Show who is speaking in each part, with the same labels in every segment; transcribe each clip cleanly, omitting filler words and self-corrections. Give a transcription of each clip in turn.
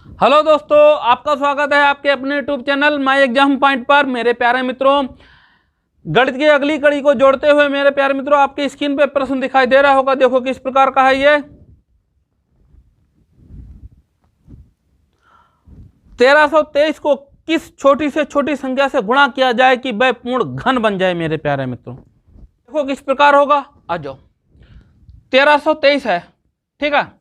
Speaker 1: Hello दोस्तों, आपका स्वागत है आपके अपने YouTube channel my exam point पर। मेरे प्यारे मित्रों, गणित की अगली कड़ी को जोड़ते हुए मेरे प्यारे मित्रों, आपकी स्क्रीन पे प्रश्न दिखाई दे रहा होगा। देखो किस प्रकार का है ये। 1323 को किस छोटी से छोटी संख्या से गुणा किया जाए कि वह पूर्ण घन बन जाए। मेरे प्यारे मित्रों देखो किस प्रकार होगा। आ जाओ, 1323 है, ठीक है,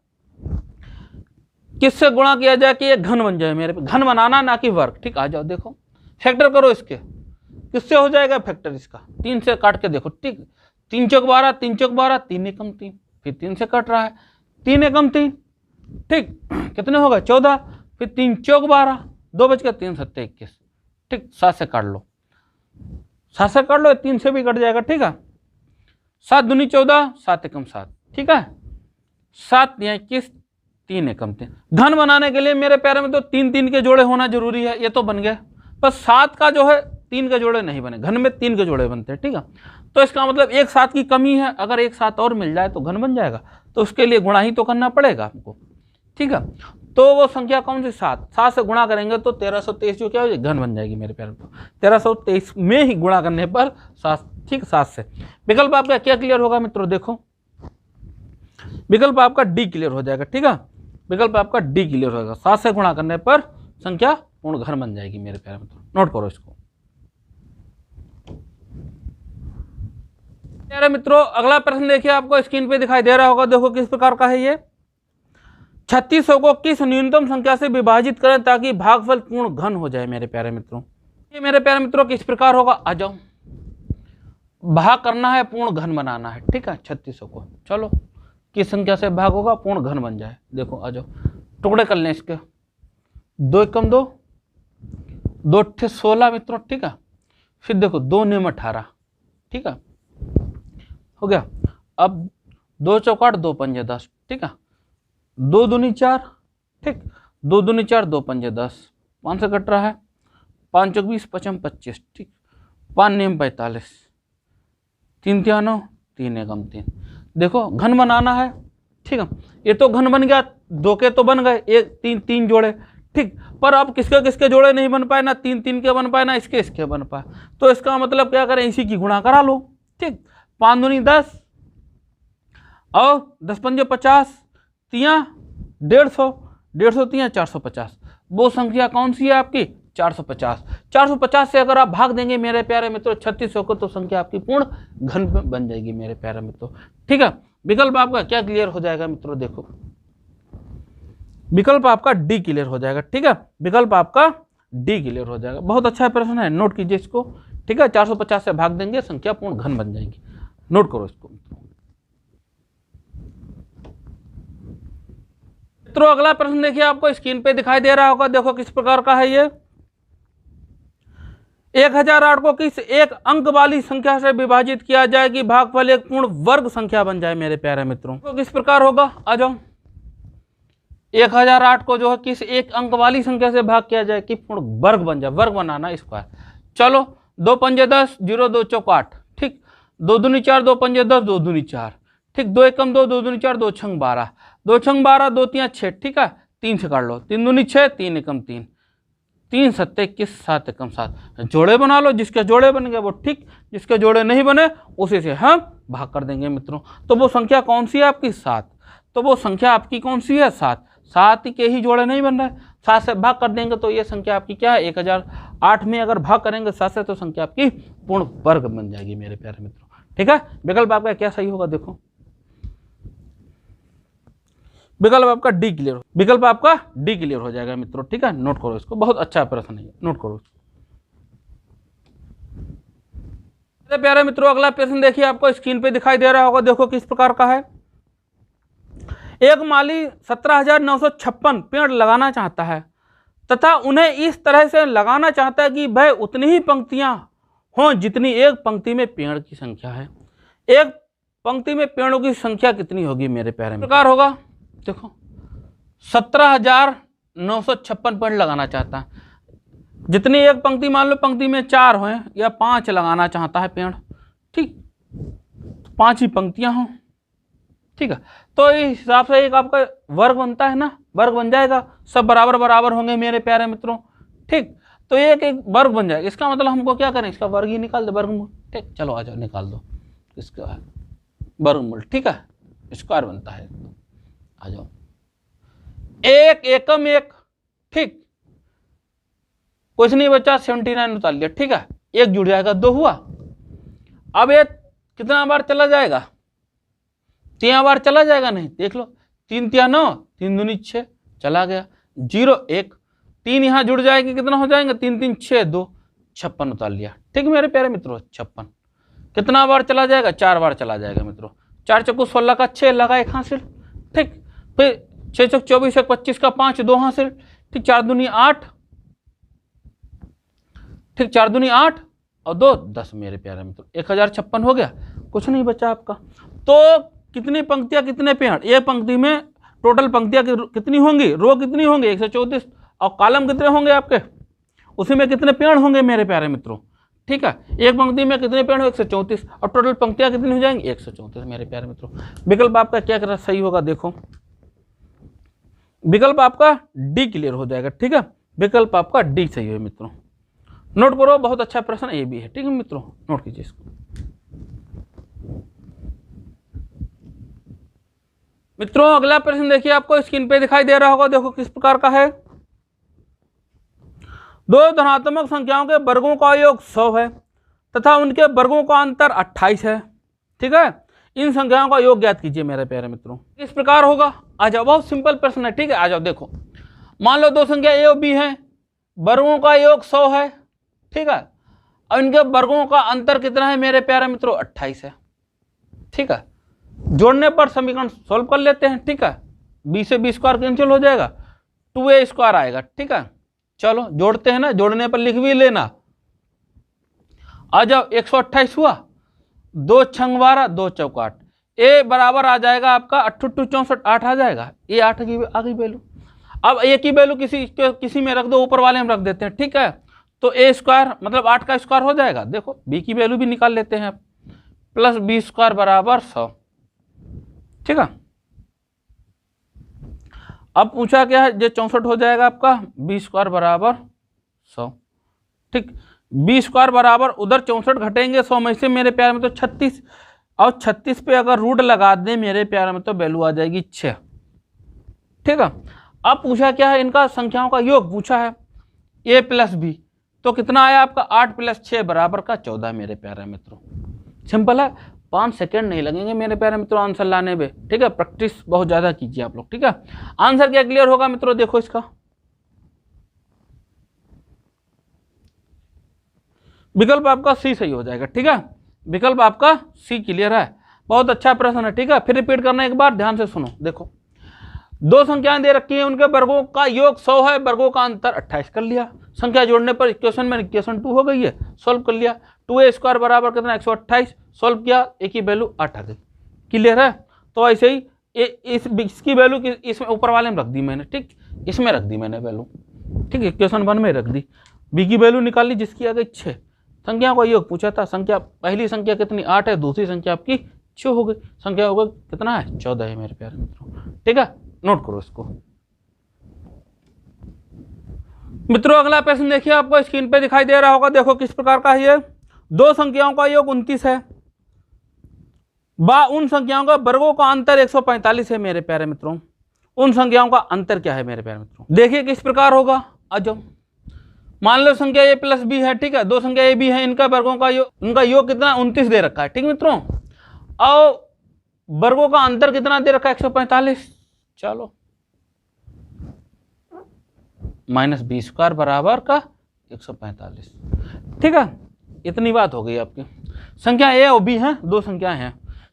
Speaker 1: किससे गुणा किया जाए कि ये घन बन जाए। मेरे पे घन बनाना ना कि वर्ग, ठीक। आ जाओ, देखो फैक्टर करो इसके, किससे हो जाएगा फैक्टर इसका। 3 से काट के देखो, ठीक। 3 चौक 12, 3 चौक 12, 3 एकम 3, फिर 3 से कट रहा है, 3 एकम 3, ठीक। कितने होगा 14, फिर 3 चौक 12, 2 बच गया, 3 सत्ते 21, ठीक। 7 से काट लो, 7 से काट लो, 3 से भी कट जाएगा, ठीक है। 7 दूनी 14, 7 एकम 7, ठीक है। 7 या 21, 3 एकम 3। घन बनाने के लिए मेरे प्यारे में तो 3 के जोड़े होना जरूरी है। ये तो बन गया, पर 7 का जो है 3 के जोड़े नहीं बने। घन में 3 के जोड़े बनते हैं, ठीक है। तो इसका मतलब एक 7 की कमी है। अगर एक 7 और मिल जाए तो घन बन जाएगा, तो उसके लिए गुणा ही तो करना पड़ेगा हमको, ठीक है। तो वो संख्या कौन सी? 7 से गुणा करेंगे तो 1323 जो क्या हो जाएगी, घन बन जाएगी मेरे प्यारे में। 1323 में ही गुणा करने पर 7, ठीक। 7 से विकल्प आपका क्या क्लियर होगा मित्रों? देखो विकल्प आपका डी क्लियर हो जाएगा, ठीक है। विकल्प आपका डी क्लियर होगा। 7 से गुणा करने पर संख्या पूर्ण घन बन जाएगी मेरे प्यारे मित्रों। नोट करो इसको। प्यारे मित्रों, अगला प्रश्न देखिए, आपको स्क्रीन पे दिखाई दे रहा होगा। देखो किस प्रकार का है ये। 3600 को किस न्यूनतम संख्या से विभाजित करें ताकि भागफल पूर्ण घन हो जाए। मेरे प्यारे मित्रों, ये मेरे प्यारे मित्रों किस प्रकार होगा? आ जाओ, भाग करना है, पूर्ण घन बनाना है, ठीक है। 3600 को चलो किस संख्या से भाग होगा, पूर्ण घन बन जाए। देखो आ जाओ, टुकड़े कर लें इसके। 2 एकम 2, 2 अट्ठे 16 मित्रों, ठीक है। फिर देखो 2 नेम 18, ठीक है, हो गया। अब 2 चौकाट 2 पंजे 10, ठीक है। 2 दूनी 4, ठीक। 2 दूनी 4, 2 पंजे 10, 5 से कट रहा है, 5 चौक 20, 5 25, ठीक। 5 नेम 45, 3 तिया 9, 3 एकम 3। देखो घन बनाना है, ठीक है। ये तो घन बन गया, 2 के तो बन गए, 1 3 3 जोड़े, ठीक। पर अब किसके किसके जोड़े नहीं बन पाए, ना 3 के बन पाए, ना इसके बन पाए। तो इसका मतलब क्या करें, इसी की गुणा करा लो, ठीक। 5 दूनी 10 और 10 पंजे 50, तिया 150, 150 तिया 450। वो संख्या कौन सी है आपकी? 450। 450 से अगर आप भाग देंगे मेरे प्यारे मित्रों 3600 को, तो संख्या आपकी पूर्ण घन बन जाएगी मेरे प्यारे मित्रों, ठीक है। विकल्प आपका क्या क्लियर हो जाएगा मित्रों? देखो विकल्प आपका डी क्लियर हो जाएगा, ठीक है। विकल्प आपका डी क्लियर हो जाएगा। बहुत अच्छा प्रश्न है, नोट कीजिए इसको, ठीक है। 450 से भाग देंगे, संख्या पूर्ण घन बन जाएगी। नोट करो इसको मित्रों। अगला प्रश्न देखिए, आपको स्क्रीन पे दिखाई दे रहा होगा। देखो किस प्रकार का है ये। 1008 को किस एक अंक वाली संख्या से विभाजित किया जाए कि भागफल एक पूर्ण वर्ग संख्या बन जाए। मेरे प्यारे मित्रों तो किस प्रकार होगा? आ जाओ, 1008 को जो है किस एक अंक वाली संख्या से भाग किया जाए कि पूर्ण वर्ग बन जाए। वर्ग बनाना इसको है। चलो 2 पंजे 10, 0 2 चौक 8, ठीक। 2 दूनी 4, 2 पंजे 10, 2 दूनी 4, ठीक। 2 एकम 2, 2 दूनी 4, 2 छंग 12, 2 छंग 12, 2 तिया 6, ठीक है। 3 से काट लो, 3 दूनी 6, 3 एकम 3, 3 सत्ते 21, 7 एकम 7। जोड़े बना लो, जिसके जोड़े बन गए वो ठीक, जिसके जोड़े नहीं बने उसी से हम भाग कर देंगे मित्रों। तो वो संख्या कौन सी है आपकी? 7। तो वो संख्या आपकी कौन सी है? 7। 7 के ही जोड़े नहीं बन रहे, 7 से भाग कर देंगे तो ये संख्या आपकी क्या है? 1008 में अगर भाग करेंगे 7 से, तो संख्या आपकी पूर्ण वर्ग बन जाएगी मेरे प्यारे मित्रों, ठीक है। विकल्प आपका क्या सही होगा? देखो विकल्प आपका डी क्लियर, विकल्प आपका डी क्लियर हो जाएगा मित्रों, ठीक है। नोट करो इसको, बहुत अच्छा प्रश्न है, नोट करो इसको। प्यारे मित्रों, अगला प्रश्न देखिए, आपको स्क्रीन पे दिखाई दे रहा होगा। देखो किस प्रकार का है। एक माली 17,956 पेड़ लगाना चाहता है तथा उन्हें इस तरह से लगाना चाहता है कि वह उतनी ही पंक्तियां हों जितनी एक पंक्ति में पेड़ की संख्या है। एक पंक्ति में पेड़ों की संख्या कितनी होगी मेरे प्यारे मित्रों? प्रकार होगा, देखो 17,956 पेड़ लगाना चाहता है। जितनी एक पंक्ति, मान लो पंक्ति में 4 हो या 5 लगाना चाहता है पेड़, ठीक, 5 ही पंक्तियां हों, ठीक है। तो इस हिसाब से एक आपका वर्ग बनता है ना, वर्ग बन जाएगा, सब बराबर बराबर होंगे मेरे प्यारे मित्रों। ठीक, तो एक एक वर्ग बन जाएगा। इसका मतलब हमको क्या करें, इसका वर्ग ही निकाल दो, वर्गमूल। ठीक, चलो आ जाओ निकाल दो इसका वर्गमूल। ठीक है, स्क्वायर बनता है। आ जाओ, एक एकम एक। ठीक, कुछ नहीं बचा, 79 उतार लिया। ठीक है, एक जुड़ जाएगा, 2 हुआ। अब ये कितना बार चला जाएगा, 3 बार चला जाएगा। नहीं, देख लो, 3 तिया 9, 3 दूनी 6, चला गया। 0 1, 3 यहाँ जुड़ जाएगी, कितना हो जाएंगे, 3 3 6 2, 56 उतार लिया। ठीक मेरे प्यारे मित्रों, 56 कितना बार चला जाएगा, 4 बार चला जाएगा मित्रों। 4 चौको 16 का 6 लगा, 1 हासिल। ठीक, फिर 6 चौक 24 1 25 का 5, 2 हासिल। ठीक, 4 दूनी 8। ठीक, 4 दूनी 8 और 2 10 मेरे प्यारे मित्रों, 1056 हो गया। कुछ नहीं बचा आपका। तो कितनी पंक्तियां कितने पेड़, एक पंक्ति में टोटल पंक्तियां कितनी होंगी, रो कितनी होंगी 134, और कॉलम कितने होंगे आपके, उसी में कितने पेड़ होंगे मेरे प्यारे मित्रों। ठीक है, एक पंक्ति में कितने पेड़ हो, 134, और टोटल पंक्तियां कितनी हो जाएंगी, 134 मेरे प्यारे मित्रों। विकल्प आपका क्या करना सही होगा, देखो विकल्प आपका डी क्लियर हो जाएगा। ठीक है, विकल्प आपका डी सही है मित्रों। नोट करो, बहुत अच्छा प्रश्न ये भी है। ठीक है मित्रों, नोट कीजिए इसको। मित्रों अगला प्रश्न देखिए, आपको स्क्रीन पे दिखाई दे रहा होगा, देखो किस प्रकार का है। दो धनात्मक संख्याओं के वर्गों का योग 100 है तथा उनके वर्गों का अंतर 28 है। ठीक है, इन संख्याओं का योग ज्ञात कीजिए मेरे प्यारे मित्रों। किस प्रकार होगा, आ जाओ, बहुत सिंपल प्रश्न है। ठीक है, आ जाओ, देखो मान लो दो संख्या ए और बी है, वर्गों का योग 100 है। ठीक है, और इनके वर्गों का अंतर कितना है मेरे प्यारे मित्रों, 28 है। ठीक है, जोड़ने पर समीकरण सॉल्व कर लेते हैं। ठीक है, बी से बी स्क्वायर कैंसिल हो जाएगा, 2a स्क्वायर आएगा। ठीक है, चलो जोड़ते हैं ना, जोड़ने पर लिख भी लेना। आ जाओ, 128 हुआ, 2 छंग 12, 2 चौक 8, ए बराबर आ जाएगा आपका 8 64, 8 आ जाएगा। ये 8 की आ गई वैल्यू। अब ए की वैल्यू किसी में रख दो, ऊपर वाले में रख देते हैं। ठीक है, तो ए स्क्वायर मतलब 8 का स्क्वायर हो जाएगा। देखो बी की वैल्यू भी निकाल लेते हैं, प्लस बी स्क्वायर बराबर 100। ठीक है, अब पूछा क्या है, जो 64 हो जाएगा आपका, बी स्क्वायर बराबर 100। ठीक, बी स्क्वायर बराबर उधर 64 घटेंगे 100 में से मेरे प्यारे में तो 36, और 36 पे अगर रूट लगा दें मेरे प्यारे में तो वैल्यू आ जाएगी 6। ठीक है, अब पूछा क्या है, इनका संख्याओं का योग पूछा है, ए प्लस बी, तो कितना आया आपका 8 + 6 बराबर का 14 मेरे प्यारे मित्रों। सिंपल है, 5 सेकेंड नहीं लगेंगे मेरे प्यारे मित्रों आंसर लाने में। ठीक है, प्रैक्टिस बहुत ज्यादा कीजिए आप लोग। ठीक है, आंसर क्या क्लियर होगा मित्रों, देखो इसका विकल्प आपका सी सही हो जाएगा। ठीक है, विकल्प आपका सी क्लियर है, बहुत अच्छा प्रश्न है। ठीक है, फिर रिपीट करना एक बार, ध्यान से सुनो। देखो दो संख्याएं दे रखी है, उनके वर्गों का योग 100 है, वर्गों का अंतर 28 कर लिया। संख्या जोड़ने पर इक्वेशन में इक्वेशन 2 हो गई है, सॉल्व कर लिया। 2a स्क्वायर बराबर कितना 128, सॉल्व किया, ए की वैल्यू 8 आ गई। क्लियर है, तो ऐसे ही इसकी वैल्यू इसमें ऊपर वाले में रख दी मैंने। ठीक, इसमें रख दी मैंने वैल्यू। ठीक, इक्वेशन 1 में रख दी, बी की वैल्यू निकाल ली जिसकी आ गई 6। संख्या का योग पूछा था, संख्या पहली संख्या कितनी 8 है, दूसरी संख्या आपकी 6 हो गई। संख्या होगा कितना है 14 है मेरे प्यारे मित्रों। ठीक है, नोट करो इसको। मित्रों अगला प्रश्न देखिए, आपको स्क्रीन पे दिखाई दे रहा होगा, देखो किस प्रकार का है ये। दो संख्याओं का योग 29 है, उन संख्याओं का वर्गों का अंतर 145 है मेरे प्यारे मित्रों। उन संख्याओं का अंतर क्या है मेरे प्यारे मित्रों, देखिए किस प्रकार होगा। आ जाओ, मान लो संख्या ए प्लस बी है। ठीक है, दो संख्या ए बी है, इनका वर्गों का योग, उनका योग कितना 29 दे रखा है। ठीक मित्रों, और वर्गों का अंतर कितना दे रखा है 145। चलो माइनस बी स्क्वायर बराबर का 145। ठीक है, इतनी बात हो गई आपकी। संख्या ए और बी है, दो संख्या हैं।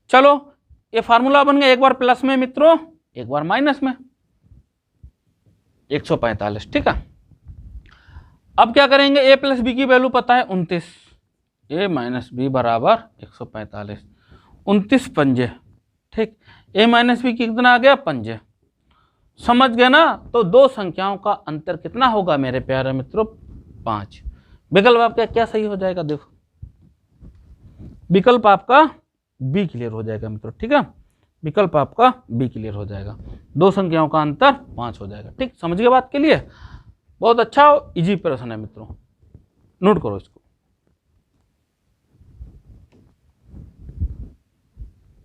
Speaker 1: चलो ये फार्मूला बन गया, एक बार प्लस में मित्रों, एक बार माइनस में, 145। ठीक है, अब क्या करेंगे, ए प्लस बी की वैल्यू पता है 29, ए माइनस बी बराबर 145, 29 पंजे। ठीक, ए माइनस बी कितना आ गया 5, समझ गए ना। तो दो संख्याओं का अंतर कितना होगा मेरे प्यारे मित्रों, 5। विकल्प आपका क्या सही हो जाएगा, देखो विकल्प आपका बी क्लियर हो जाएगा मित्रों। ठीक है, विकल्प आपका बी क्लियर हो जाएगा। दो संख्याओं का अंतर 5 हो जाएगा। ठीक, समझ गए बात के लिए? बहुत अच्छा इजी प्रश्न है मित्रों, नोट करो इसको।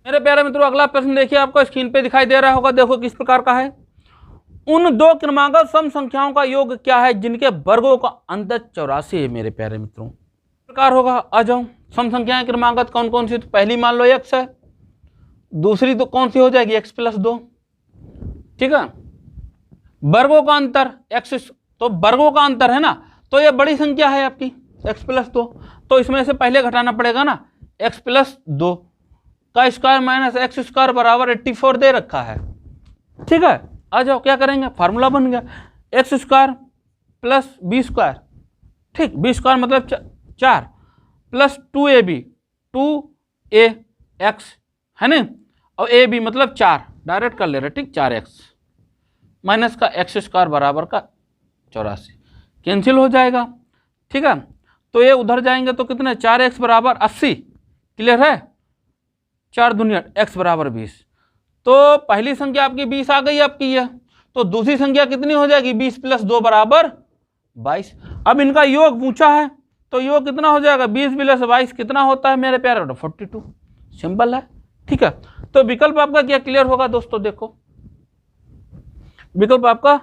Speaker 1: मेरे प्यारे मित्रों अगला प्रश्न देखिए, आपको स्क्रीन पे दिखाई दे रहा होगा, देखो किस प्रकार का है। उन दो क्रमांकक सम संख्याओं का योग क्या है जिनके वर्गों का अंतर 84 है। मेरे प्यारे मित्रों प्रकार होगा, आ जाओ। सम संख्याएं क्रमांकक कौन कौन सी? तो पहली मान लो x है, दूसरी तो कौन सी हो जाएगी? x + 2। ठीक है, वर्गों का अंतर x, तो वर्गों का अंतर है ना, तो ये बड़ी संख्या है आपकी x + 2, तो इसमें से पहले घटाना पड़ेगा ना, x + 2 का स्क्वायर माइनस x स्क्वायर बराबर 84 दे रखा है। ठीक है, आ जाओ क्या करेंगे, फार्मूला बन गया x square plus b square. ठीक, b स्क्वायर मतलब 4 प्लस 2ab, 2ax है ना, और ab मतलब 4, डायरेक्ट कर ले रहे। ठीक, 4x माइनस का x स्क्वायर बराबर का 84 कैंसिल हो जाएगा। ठीक है, तो ये उधर जाएंगे तो कितने, 4x बराबर 80, क्लियर है, 4 दूनी x बराबर 20, तो पहली संख्या आपकी 20 आ गई आपकी ये, तो दूसरी संख्या कितनी हो जाएगी, 20 + 2 बराबर 22। अब इनका योग पूछा है, तो योग कितना हो जाएगा, 20 + 22 कितना होता है मेरे प्यारे? 42। सिंपल है। ठीक है, तो विकल्प आपका क्या क्लियर होगा दोस्तों? देखो विकल्प आपका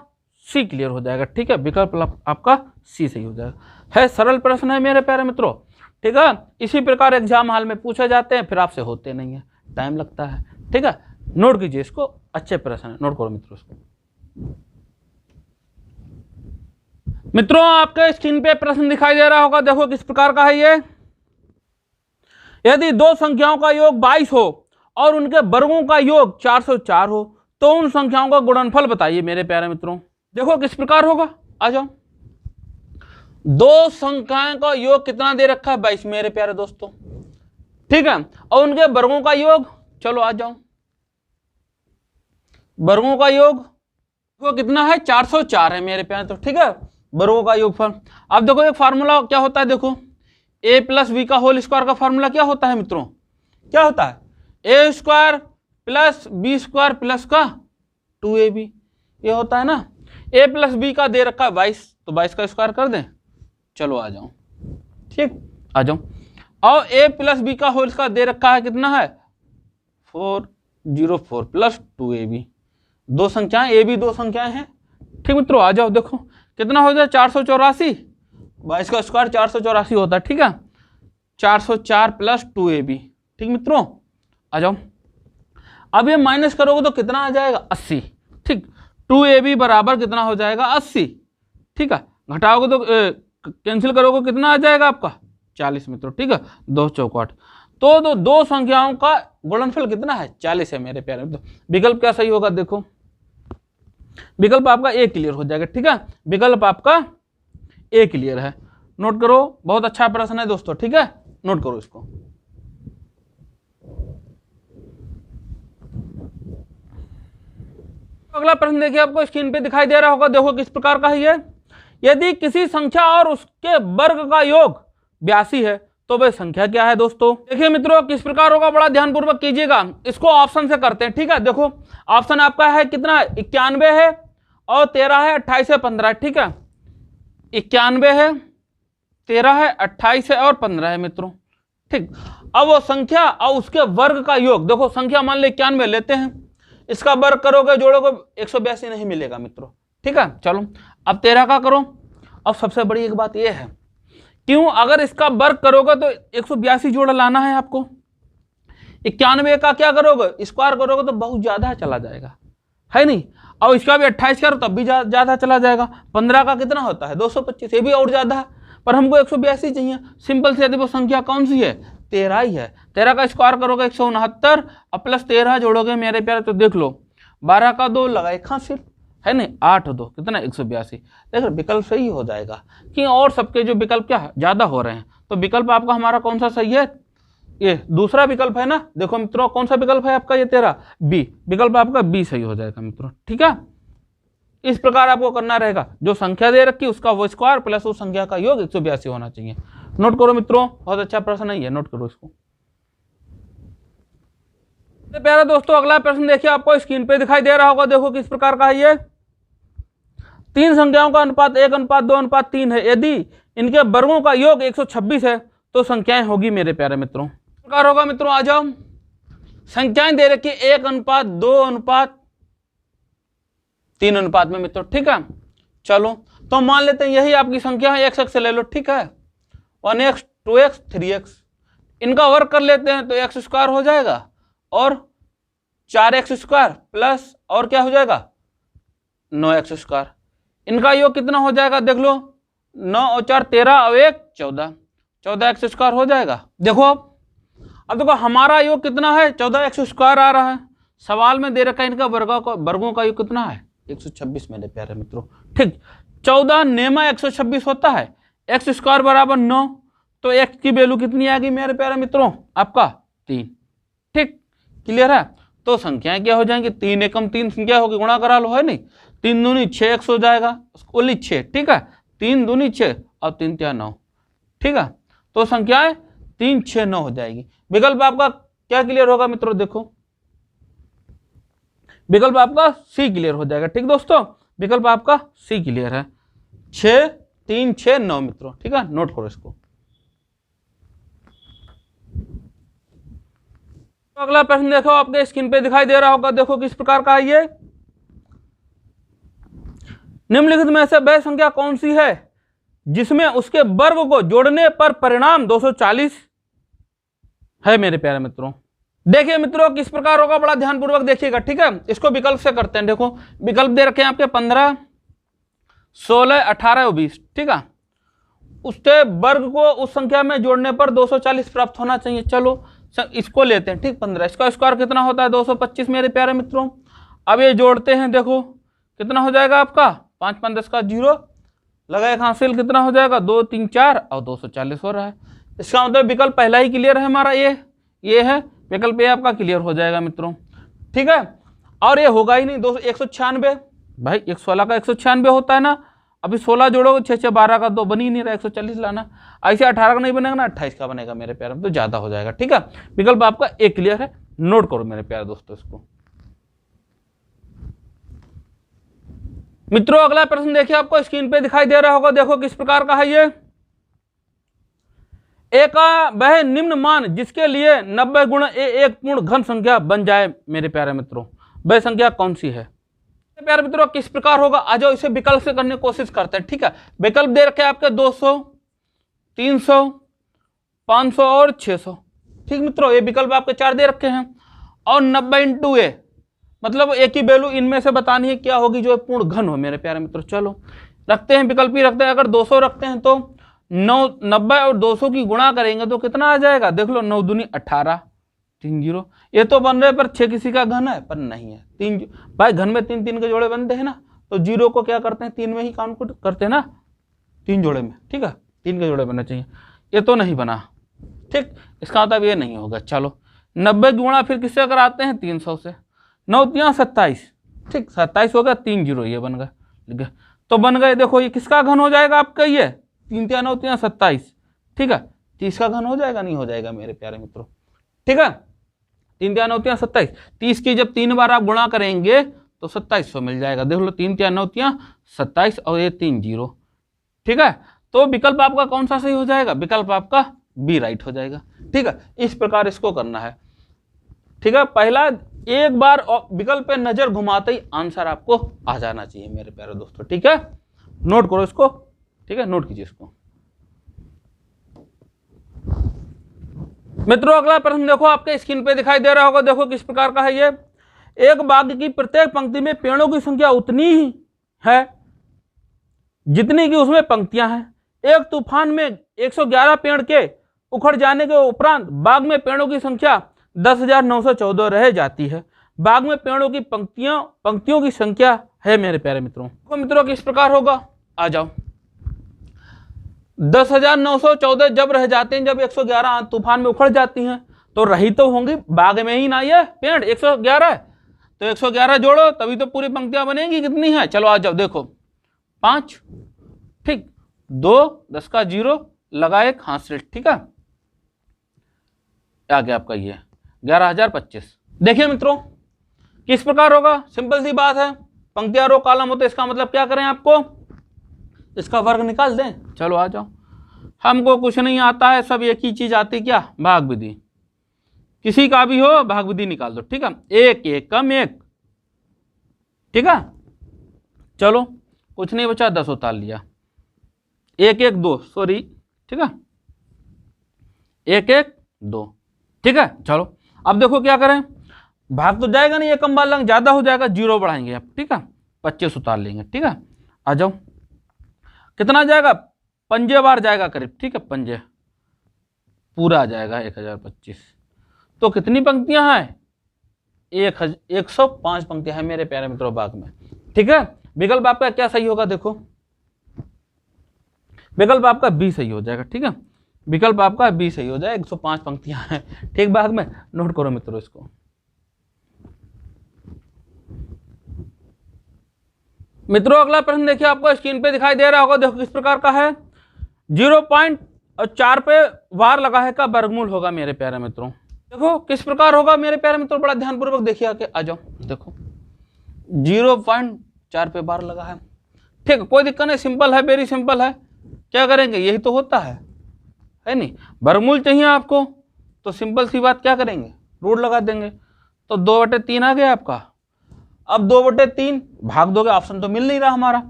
Speaker 1: सी क्लियर हो जाएगा। ठीक है, विकल्प आपका सी सही हो जाएगा। है सरल प्रश्न है मेरे प्यारे मित्रों। ठीक है, इसी प्रकार एग्जाम हॉल में पूछे जाते हैं, फिर आपसे होते नहीं है, टाइम लगता है। ठीक है, नोट कीजिए इसको, अच्छे प्रश्न है, नोट करो मित्रों इसको। मित्रों आपके स्क्रीन पे प्रश्न दिखाई दे रहा होगा, देखो किस प्रकार का है ये। यदि दो संख्याओं का योग 22 हो और उनके वर्गों का योग 404 हो तो उन संख्याओं का गुणनफल बताइए। मेरे प्यारे मित्रों देखो किस प्रकार होगा, आ जाओ। दो संख्याओं का योग कितना दे रखा है? 22 मेरे प्यारे दोस्तों। ठीक है, और उनके वर्गों का योग, चलो आ जाओ, वर्गों का योग वो कितना है? 404 है मेरे प्यारे। तो ठीक है, वर्गों का योगफल। अब देखो एक फार्मूला क्या होता है, देखो a + b का होल स्क्वायर का फार्मूला क्या होता है मित्रों? क्या होता है? a square plus b square plus का 2ab, ये होता है ना। a + b का दे रखा है 22, तो 22 का स्क्वायर कर दें, चलो आ जाओ। ठीक, आ जाओ। और a + b का होल का दे रखा है कितना है? 404 प्लस 2ab, दो संख्याएं a b दो संख्याएं हैं। ठीक मित्रों, आ जाओ, देखो कितना हो जाए? 484, 22 का स्क्वायर 484 होता है। ठीक है, 404 प्लस 2ab। ठीक मित्रों, आ जाओ। अब ये माइनस करोगे तो कितना आ जाएगा? 80। ठीक, 2ab बराबर कितना हो जाएगा? 80। ठीक है, घटाओगे तो कैंसिल करोगे कितना आ जाएगा आपका? 40 मित्रों। ठीक है, 2 चौकाट, तो दो संख्याओं का गुणनफल कितना है? 40 है मेरे प्यारे मित्रों। विकल्प क्या सही होगा? देखो विकल्प आपका ए क्लियर हो जाएगा। ठीक है, विकल्प आपका ए क्लियर है, नोट करो। बहुत अच्छा प्रश्न है दोस्तों। ठीक है, नोट करो इसको। अगला प्रश्न देखिए, आपको स्क्रीन पे दिखाई दे रहा होगा, देखो किस प्रकार का है ये। यदि किसी संख्या और उसके वर्ग का योग 82 है तो वह संख्या क्या है? दोस्तों देखिए मित्रों किस प्रकार होगा, बड़ा ध्यानपूर्वक कीजिएगा। इसको ऑप्शन से करते हैं। ठीक है, देखो ऑप्शन आपका है कितना? 91 है और 13 है, 28 है, 15। ठीक है, 91 है, 13 है, 28 है और 15 है मित्रों। ठीक, अब वो संख्या और उसके वर्ग का योग, देखो संख्या मान लो 91 लेते हैं, इसका वर्ग करोगे जोड़ोगे 182 नहीं मिलेगा मित्रों। ठीक है, चलो अब 13 का करो। अब सबसे बड़ी एक बात यह है, क्यों? अगर इसका वर्ग करोगे तो 182 जोड़ लाना है आपको। 91 का क्या करोगे? स्क्वायर करोगे तो बहुत ज्यादा चला जाएगा, है नहीं। और इसका भी 28 करो तब भी ज्यादा चला जाएगा। 15 का कितना होता है? 225, ये भी और ज्यादा है, पर हमको 182 चाहिए। सिंपल से देखो संख्या कौन सी है? 13 ही है। 13 का स्क्वायर करोगे 169 और प्लस 13 जोड़ोगे मेरे प्यारे तो देख लो 12 का 2 लगा एक हाथ सिर्फ, है नहीं, 8 2 कितना? 182। देखो विकल्प सही हो जाएगा कि और सबके जो विकल्प क्या ज्यादा हो रहे हैं, तो विकल्प आपका हमारा कौन सा सही है? ये दूसरा विकल्प है ना। देखो मित्रों कौन सा विकल्प है आपका? ये 13 बी, विकल्प आपका बी सही हो जाएगा मित्रों। ठीक है, इस प्रकार आपको करना रहेगा। जो संख्या दे रखी उसका वो स्क्वायर प्लस उस संख्या का योग 182 होना चाहिए। नोट करो मित्रों, बहुत अच्छा प्रश्न है ये, नोट करो इसको। तो प्यारे दोस्तों अगला प्रश्न देखिए, आपको स्क्रीन पे दिखाई दे रहा होगा, देखो किस प्रकार का है ये। तीन संख्याओं का अनुपात 1:2:3 है। यदि इनके वर्गों का योग 126 है तो संख्याएं होगी मेरे प्यारे मित्रों। किस प्रकार होगा मित्रों, आ जाओ। संख्याएं दे रखी 1:2:3 अनुपात में मित्रों, ठीक है। चलो तो मान लेते हैं यही आपकी संख्या है, x ले लो, ठीक है। 1x 2x 3x, इनका वर्ग कर लेते हैं तो x² हो जाएगा और 4x² प्लस और क्या हो जाएगा 9x²। इनका योग कितना हो जाएगा देख लो, 9 और 4 13 और 1 14, 14x² हो जाएगा। देखो अब देखो हमारा योग कितना है, 14x² आ रहा है। सवाल में दे रखा है इनका वर्गों का योग कितना है 126 मेरे प्यारे मित्रों, ठीक। 14 नेमा 126 होता है, x² बराबर 9, तो x की वैल्यू कितनी आ गई मेरे प्यारे मित्रों, आपका 3, ठीक। क्लियर है। तो संख्याएं क्या हो जाएंगी, 3 एकम 3 संख्या होगी, गुणा करा लो, है नहीं। 3 दूनी 6x हो जाएगा, ओनली 6, ठीक है। 3 दूनी 6 और 3 3 9, ठीक है। तो संख्याएं 3 6 9 हो जाएगी। विकल्प आपका क्या क्लियर होगा मित्रों, देखो विकल्प आपका सी क्लियर हो जाएगा, ठीक दोस्तों। विकल्प आपका सी क्लियर है, 6 3 6 9 मित्रों, ठीक है। नोट करो इसको। तो अगला प्रश्न देखो, आपके स्क्रीन पे दिखाई दे रहा होगा, देखो किस प्रकार का है ये। निम्नलिखित में से वह संख्या कौन सी है जिसमें उसके वर्ग को जोड़ने पर परिणाम 240 है मेरे प्यारे मित्रों। देखिए मित्रों किस प्रकार होगा, बड़ा ध्यानपूर्वक देखिएगा, ठीक है। इसको विकल्प से करते हैं। देखो विकल्प दे रखे हैं आपके 15 16 18 और 20, ठीक है। उसके वर्ग को उस संख्या में जोड़ने पर 240 प्राप्त होना चाहिए। चलो इसको लेते हैं, ठीक। 15, इसका स्क्वायर कितना होता है 225 मेरे प्यारे मित्रों। अब ये जोड़ते हैं, देखो कितना हो जाएगा आपका 5 5 10 का 0 लगा, एक हासिल कितना हो जाएगा 2 3 4 और 240 हो रहा है। इसका मतलब विकल्प पहला ही क्लियर है हमारा, ये है विकल्प, ये आपका क्लियर हो जाएगा मित्रों, ठीक है। और ये होगा ही नहीं 196 भाई, 116 का 196 होता है ना। अभी 16 जोड़ोगे 6 6 12 का तो बन ही नहीं रहा, 140 लाना। ऐसे 18 का नहीं बनेगा ना, 28 का बनेगा मेरे प्यारे, तो ज्यादा हो जाएगा, ठीक है। विकल्प आपका एक क्लियर है, नोट करो मेरे प्यारे दोस्तों इसको। मित्रों अगला प्रश्न देखिए, आपको स्क्रीन पे दिखाई दे रहा होगा, देखो किस प्रकार का है ये। एक वह निम्न मान जिसके लिए 90 गुण ए एक पूर्ण घन संख्या बन जाए मेरे प्यारे मित्रों, वह संख्या कौन सी है प्यारे मित्रों। किस प्रकार होगा, आ जाओ इसे विकल्प से करने की कोशिश करते हैं, ठीक है। विकल्प दे रखे आपके 200 300 500 और 600, ठीक मित्रों। ये विकल्प आपके 4 दे रखे हैं और 90 × a, मतलब एक ही वैल्यू इनमें से बतानी है क्या होगी जो पूर्ण घन हो मेरे प्यारे मित्रों। चलो रखते हैं, विकल्प ही रखते हैं। अगर 200 रखते हैं तो 90 और 200 की गुणा करेंगे तो कितना आ जाएगा, देख लो 9 दूनी 18 3 0। ये तो बन रहे पर 6 किसी का घन है पर नहीं है, 3 भाई घन में 3 3 के जोड़े बनते हैं ना, तो 0 को क्या करते हैं 3 में ही काउंट करते हैं ना, 3 जोड़े में, ठीक है। 3 के जोड़े बनना चाहिए, ये तो नहीं बना, ठीक। इसका मतलब ये नहीं होगा। चलो 90 गुणा फिर किससे कराते हैं 300 से, 9 3 27, ठीक। 27 हो गया, 3 0 ये बन गए, तो बन गए। देखो ये किसका घन हो जाएगा आपका, ये 3 3 9 3 27, ठीक है। 30 का घन हो जाएगा, नहीं हो जाएगा मेरे प्यारे मित्रों, ठीक है। 3 3 9 3 27, 30 की जब 3 बार आप गुणा करेंगे तो 2700 मिल जाएगा। देख लो 3 3 9 3 27 और ये 3 0, ठीक है। तो विकल्प आपका कौन सा सही हो जाएगा, विकल्प आपका बी राइट हो जाएगा, ठीक है। इस प्रकार इसको करना है, ठीक है। पहला एक बार विकल्प पे नजर घुमाते ही आंसर आपको आ जाना चाहिए मेरे प्यारे दोस्तों, ठीक है। नोट करो इसको, ठीक है, नोट कीजिए इसको। मित्रों अगला प्रश्न देखो, आपके स्क्रीन पे दिखाई दे रहा होगा, देखो किस प्रकार का है ये। एक बाग की प्रत्येक पंक्ति में पेड़ों की संख्या उतनी ही है जितनी की उसमें पंक्तियां हैं। एक तूफान में 111 पेड़ के उखड़ जाने के उपरांत बाग में पेड़ों की संख्या 10,914 रह जाती है। बाग में पेड़ों की पंक्तियों की संख्या है मेरे प्यारे मित्रों। तो मित्रों किस प्रकार होगा, आ जाओ। 10,914 जब रह जाते हैं, जब 111 तूफान में उखड़ जाती हैं तो रही तो होंगी बाग में ही ना ये पेड़ 111 है, तो 111 जोड़ो तभी तो पूरी पंक्तियां बनेंगी। कितनी है, चलो आ जाओ, देखो 5, ठीक। 2 10 का 0 लगा एक हासिल, ठीक है। आ गया आपका ये 11,025। देखिए मित्रों किस प्रकार होगा, सिंपल सी बात है, पंक्तियां रो कॉलम हो तो इसका मतलब क्या करें, आपको इसका वर्ग निकाल दें। चलो आ जाओ, हमको कुछ नहीं आता है, सब एक ही चीज आती, क्या, भाग विधि। किसी का भी हो भाग विधि निकाल दो, ठीक है, एक एक कम एक, ठीक है। चलो कुछ नहीं बचा, 10 उतार लिया, एक एक दो, सॉरी, ठीक है, एक एक दो, ठीक है। चलो अब देखो क्या करें, भाग तो जाएगा नहीं, ये कम बालंग ज्यादा हो जाएगा, 0 बढ़ाएंगे आप, ठीक है, 25 उतार लेंगे, ठीक है। आ जाओ, कितना जाएगा, पंजे बार जाएगा करीब, ठीक है, पंजे पूरा आ जाएगा 1025। तो कितनी पंक्तियां हैं, 105 पंक्तियां हैं मेरे प्यारे मित्रों भाग में, ठीक है। विकल्प आपका क्या सही होगा, देखो विकल्प आपका बी सही हो जाएगा, ठीक है, विकल्प आपका बी सही हो जाएगा, 105 पंक्तियां हैं, ठीक, भाग में। नोट करो मित्रों इसको। मित्रों अगला प्रश्न देखिए, आपको स्क्रीन पे दिखाई दे रहा होगा, देखो किस प्रकार का है, 0.4 पे वार लगा है का वर्गमूल होगा मेरे प्यारे मित्रों। देखो किस प्रकार होगा मेरे प्यारे मित्रों, बड़ा ध्यानपूर्वक देखिए, आके आ जाओ, देखो 0.4 पे बार लगा है, ठीक है, कोई दिक्कत नहीं, सिंपल है, वेरी सिंपल है। क्या करेंगे, यही तो होता है नहीं, वर्गमूल चाहिए आपको तो सिंपल सी बात, क्या करेंगे, रूट लगा देंगे, तो 2/3 आ गया आपका। अब 2/3 भाग दोगे, ऑप्शन तो मिल नहीं रहा हमारा,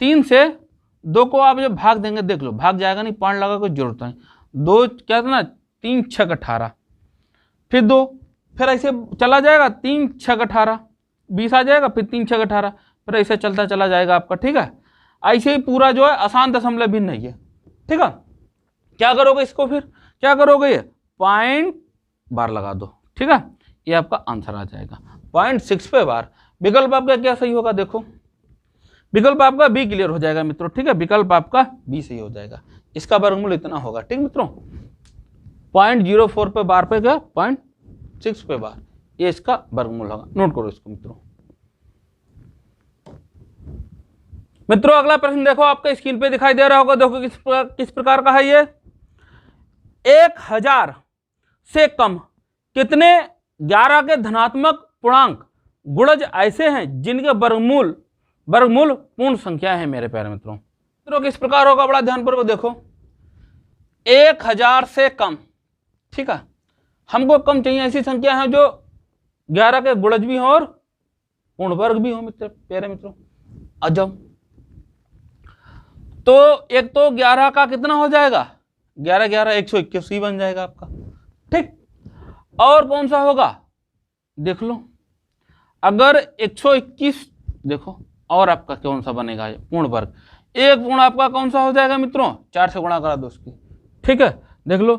Speaker 1: 3 से 2 को आप जब भाग देंगे, देख लो भाग जाएगा नहीं, पॉइंट लगा कोई जरूरत नहीं, 2 क्या था ना, 3 6 18, फिर 2, फिर ऐसे चला जाएगा, 3 6 18 20 आ जाएगा, फिर 3 6 18, फिर ऐसे चलता चला जाएगा आपका, ठीक है। ऐसे ही पूरा जो है आसान दशमलव भिन्न नहीं है, ठीक है। क्या करोगे इसको, फिर क्या करोगे, ये पॉइंट बार लगा दो, ठीक है, ये आपका आंसर आ जाएगा 0.6 पे बार। विकल्प आपका क्या सही होगा, देखो विकल्प आपका बी क्लियर हो जाएगा मित्रों, ठीक है, विकल्प आपका बी सही हो जाएगा, इसका वर्गमूल इतना होगा, ठीक मित्रों, 0.04 पे बार पे क्या, 0.6 पे बार, ये इसका वर्गमूल होगा। नोट करो इसको मित्रों। मित्रों अगला प्रश्न देखो, आपके स्क्रीन पे दिखाई दे रहा होगा, देखो किस प्रकार का है ये, 1000 से कम कितने 11 के धनात्मक पूर्णांक गुणज ऐसे हैं जिनके वर्गमूल पूर्ण संख्या है मेरे प्यारे मित्रों। मित्रों किस प्रकार होगा, बड़ा ध्यानपूर्वक देखो, 1000 से कम, ठीक है, हमको कम चाहिए ऐसी संख्या है जो 11 के गुणज भी हो और पूर्ण वर्ग भी हो मित्र प्यारे मित्रों। आ जाओ, तो एक तो 11 का कितना हो जाएगा, 11 11 121 बन जाएगा आपका, ठीक। और कौन सा होगा, देख लो, अगर 121 देखो, और आपका कौन सा बनेगा, पूर्ण वर्ग, एक पूर्ण आपका कौन सा हो जाएगा मित्रों, 4 से गुणा करा दो उसकी, ठीक है, देख लो,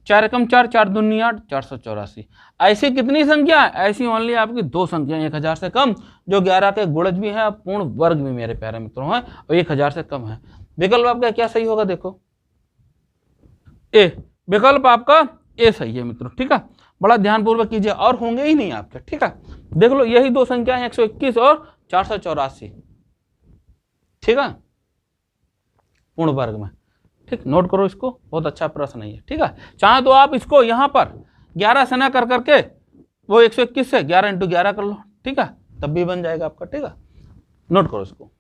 Speaker 1: 4 कम 4 4 दूनी 8 484। ऐसी कितनी संख्या है, ऐसी ओनली आपकी 2 संख्या 1000 से कम जो 11 के गुणज भी है, पूर्ण वर्ग भी मेरे प्यारे मित्रों है, और 1000 से कम है। विकल्प आपका क्या सही होगा, देखो ए, विकल्प आपका ए सही है मित्रों, ठीक है, बड़ा ध्यानपूर्वक कीजिए, और होंगे ही नहीं आपके, ठीक है, देख लो यही 2 संख्याएं 121 और 484, ठीक है, पूर्ण वर्ग में, ठीक। नोट करो इसको, बहुत अच्छा प्रश्न है, ठीक है। चाहे तो आप इसको यहां पर 11 से ना कर करके वो 121 से 11 × 11 कर लो, ठीक है, तब भी बन जाएगा आपका, ठीक है। नोट करो इसको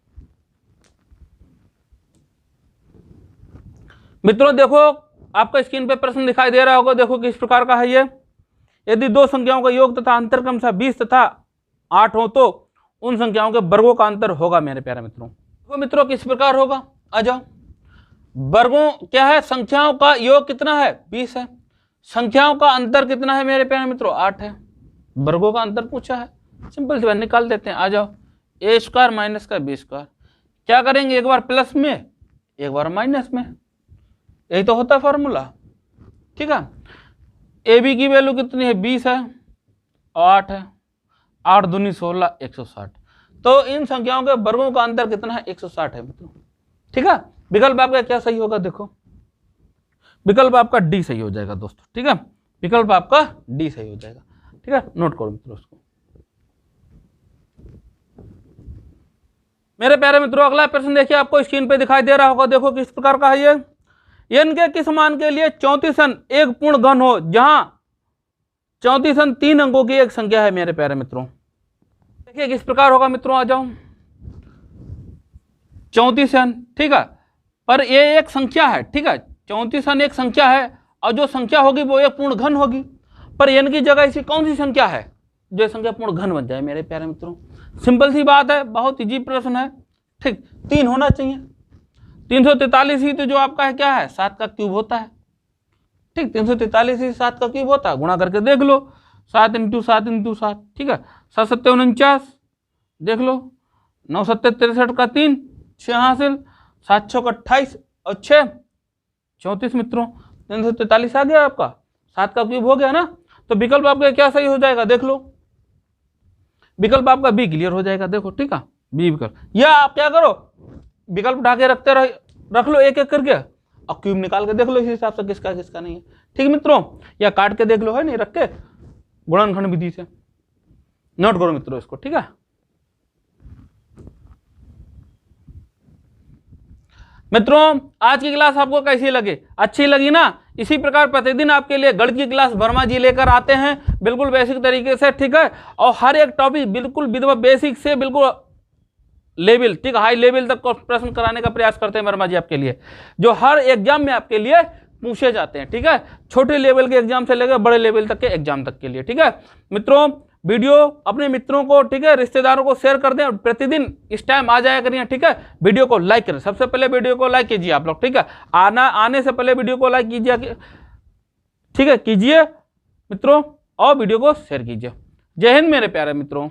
Speaker 1: मित्रों। देखो आपका स्क्रीन पे प्रश्न दिखाई दे रहा होगा, देखो किस प्रकार का है ये, यदि 2 संख्याओं का योग तथा अंतर क्रमशः 20 तथा 8 हो तो उन संख्याओं के वर्गों का अंतर होगा मेरे प्यारे मित्रों। तो मित्रों किस प्रकार होगा, आ जाओ, वर्गों क्या है, संख्याओं का योग कितना है, 20 है, संख्याओं का अंतर कितना है मेरे प्यारे मित्रों, 8 है, वर्गों का अंतर पूछा है, सिंपल सी बात निकाल देते हैं। आ जाओ, a² माइनस का b², क्या करेंगे, एक बार प्लस में एक बार माइनस में, यही तो होता है फॉर्मूला, ठीक है। ए बी की वैल्यू कितनी है, 20 है, 8 है, 8 दूनी 16 160, तो इन संख्याओं के वर्गों का अंतर कितना है, 160 है मित्रों, ठीक है। विकल्प आपका क्या सही होगा, देखो विकल्प आपका डी सही हो जाएगा दोस्तों, ठीक है, विकल्प आपका डी सही हो जाएगा, ठीक है। नोट करो मित्रों उसको। मेरे प्यारे मित्रों अगला प्रश्न देखिए, आपको स्क्रीन पे दिखाई दे रहा होगा, देखो किस प्रकार का है ये, n के किस मान के लिए 34n एक पूर्ण घन हो जहां 34 3 अंकों की एक संख्या है मेरे प्यारे मित्रों। देखिए किस प्रकार होगा मित्रों, आ जाओ। 34, ठीक है, पर ये एक संख्या है, ठीक है, 34 एक संख्या है और जो संख्या होगी वो एक पूर्ण घन होगी, पर n की जगह ऐसी कौन सी संख्या है जो संख्या पूर्ण घन बन जाए मेरे प्यारे मित्रों? सिंपल सी बात है, बहुत इजी प्रश्न है, ठीक, 3 होना चाहिए। 343 ही तो जो आपका है क्या है, 7 का क्यूब होता है, ठीक, 343 ही 7 का क्यूब होता है, गुणा करके देख लो, 7 × 7 × 7, ठीक है, 7 7 49, देख लो, 9 7 63 का 3, 6 हासिल, 7 6 28 और 6 34 मित्रों, 343 आ गया आपका, 7 का क्यूब हो गया ना। तो विकल्प आपका क्या सही हो जाएगा, देख लो, विकल्प आपका बी क्लियर हो जाएगा, देखो, ठीक है, बी विकल्प। या आप क्या करो, विकल्प उठा के रख लो एक एक करके और क्यूब निकाल के देख लो इस हिसाब से किसका किसका नहीं है, ठीक मित्रों, या काट के देख लो, है नहीं, रख के गुणनखंड विधि से नोट करो मित्रों इसको, ठीक है। मित्रों आज की क्लास आपको कैसी लगी, अच्छी लगी ना? इसी प्रकार प्रतिदिन आपके लिए गणित की क्लास वर्मा जी लेकर आते हैं, बिल्कुल बेसिक तरीके से, ठीक है, और हर एक टॉपिक बिल्कुल बेसिक से बिल्कुल लेवल, ठीक, हाई लेवल तक प्रश्न कराने का प्रयास करते हैं वर्मा जी आपके लिए, जो हर एग्जाम में आपके लिए पूछे जाते हैं, ठीक है, छोटे लेवल के एग्जाम से लेकर बड़े लेवल तक के एग्जाम तक के लिए, ठीक है मित्रों। वीडियो अपने मित्रों को, ठीक है, रिश्तेदारों को शेयर कर दें, प्रतिदिन इस टाइम आ जाया करिए, ठीक है। वीडियो को लाइक करें, सबसे पहले वीडियो को लाइक कीजिए आप लोग, ठीक है, आने से पहले वीडियो को लाइक कीजिए, ठीक है, कीजिए मित्रों, और वीडियो को शेयर कीजिए। जय हिंद मेरे प्यारे मित्रों।